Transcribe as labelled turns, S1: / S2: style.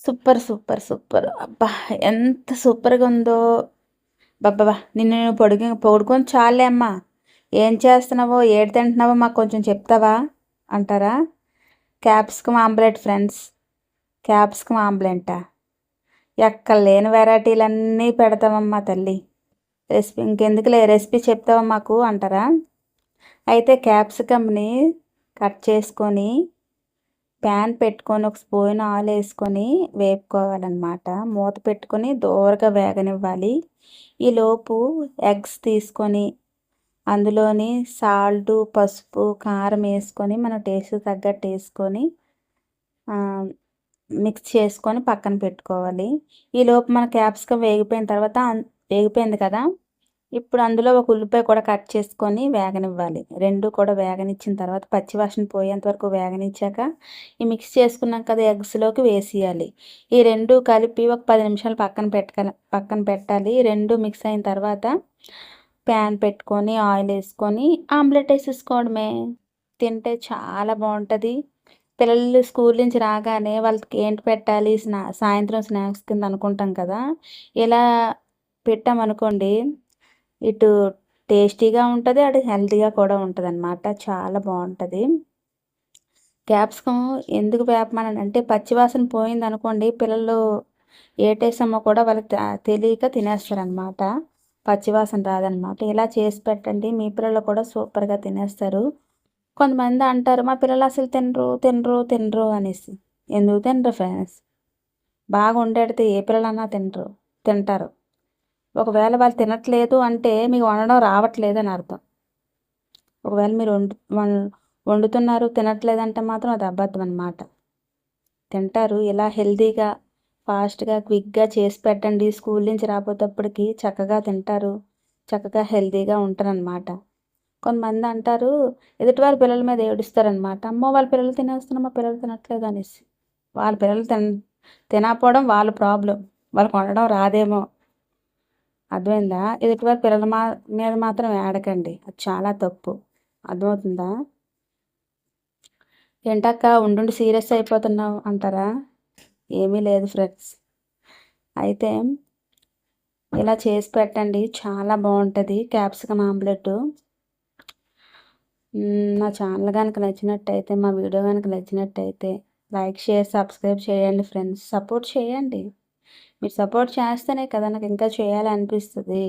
S1: Super, super, super. అబ్బా! ఎంత సూపర్‌గా ఉందో. అబ్బబ్బా! నిన్ను నువ్వు పొగుడుకొని చాలులే అమ్మా. ఏం చేస్తున్నావో, ఏటి తింటున్నావో మాకు కొంచెం చెప్తావా అంటారా? Capsicum omelette friends. క్యాప్సికమ్ ఆమ్లెటా? ఎక్కడలేని వెరైటీలన్నీ పెడతావమ్మా తల్లి. ఇంకెందుకులే రెసిపీ చెప్తావా మాకు అంటారా? అయితే క్యాప్సికమ్‌ని కట్ చేసుకొని ప్యాన్ పెట్టుకొని ఒక స్పూన్ ఆయిల్ వేసుకొని వేపుకోవాలన్నమాట. మూత పెట్టుకొని దోరగా వేగనివ్వాలి. ఈలోపు ఎగ్స్ తీసుకొని అందులోని సాల్టు, పసుపు, కారం వేసుకొని మన టేస్ట్‌కి తగ్గట్టు వేసుకొని మిక్స్ చేసుకొని పక్కన పెట్టుకోవాలి. ఈలోపు మన క్యాప్సికమ్ వేగిపోయిన తర్వాత వేగిపోయింది కదా! ఇప్పుడు అందులో ఒక ఉల్లిపాయ కూడా కట్ చేసుకొని వేగనివ్వాలి. 2 కూడా వేగనిచ్చిన తర్వాత పచ్చివాసన పోయేంత వరకు వేగనిచ్చాక ఈ మిక్స్ చేసుకున్నాం కదా ఎగ్స్‌లోకి వేసేయాలి. ఈ 2 కలిపి ఒక 10 నిమిషాలు పక్కన పెట్టాలి. 2 మిక్స్ అయిన తర్వాత ప్యాన్ పెట్టుకొని ఆయిల్ వేసుకొని ఆమ్లెట్ వేసేసుకోవడమే. తింటే చాలా బాగుంటుంది. పిల్లలు స్కూల్ నుంచి రాగానే వాళ్ళకి ఏంటి పెట్టాలి సాయంత్రం స్నాక్స్ కింద అనుకుంటాం కదా! ఇలా పెట్టామనుకోండి, ఇటు టేస్టీగా ఉంటుంది, అటు హెల్తీగా కూడా ఉంటుందన్నమాట. చాలా బాగుంటుంది. క్యాప్సికమ్ ఎందుకు వేపమన్నానంటే పచ్చివాసన పోయిందనుకోండి, పిల్లలు ఏటేసామో కూడా వాళ్ళకి తెలియక తినేస్తారనమాట. పచ్చివాసన రాదనమాట. ఇలా చేసి పెట్టండి, మీ పిల్లలు కూడా సూపర్‌గా తినేస్తారు. కొంతమంది అంటారు మా పిల్లలు అసలు తినరు అనేసి. ఎందుకు తినరు ఫ్రెండ్స్? బాగా వండెడితే ఏ పిల్లలన్నా తింటారు. ఒకవేళ వాళ్ళు తినట్లేదు అంటే మీకు వండడం రావట్లేదని అర్థం. ఒకవేళ మీరు వండుతున్నారు తినట్లేదంటే మాత్రం అది అబద్ధం అనమాట. తింటారు. ఇలా హెల్తీగా, ఫాస్ట్‌గా, క్విక్‌గా చేసి పెట్టండి. స్కూల్ నుంచి రాబోయేటప్పటికి చక్కగా తింటారు. చక్కగా హెల్తీగా ఉంటారనమాట. కొంతమంది అంటారు ఎదుటివారి పిల్లల మీద ఏడుస్తారనమాట. అమ్మో! వాళ్ళ పిల్లలు తినేస్తున్నారు, మా పిల్లలు తినట్లేదు అనేసి. వాళ్ళ పిల్లలు తినకపోవడం వాళ్ళ ప్రాబ్లమ్. వాళ్ళకి వండడం రాదేమో. అర్థమైందా? ఎదుటివారి పిల్లల మీద మాత్రం ఏడకండి. అది చాలా తప్పు. అర్థమవుతుందా? ఏంటక్క ఉండుండి సీరియస్ అయిపోతున్నావు అంటారా? ఏమీ లేదు ఫ్రెండ్స్. అయితే ఇలా చేసి పెట్టండి. చాలా బాగుంటుంది క్యాప్సికమ్ ఆమ్లెట్. నా ఛానల్ కనుక నచ్చినట్టయితే, మా వీడియో కనుక నచ్చినట్టయితే లైక్, షేర్, సబ్స్క్రైబ్ చేయండి ఫ్రెండ్స్. సపోర్ట్ చేయండి. మీరు సపోర్ట్ చేస్తేనే కదా నాకు ఇంకా చేయాలనిపిస్తుంది.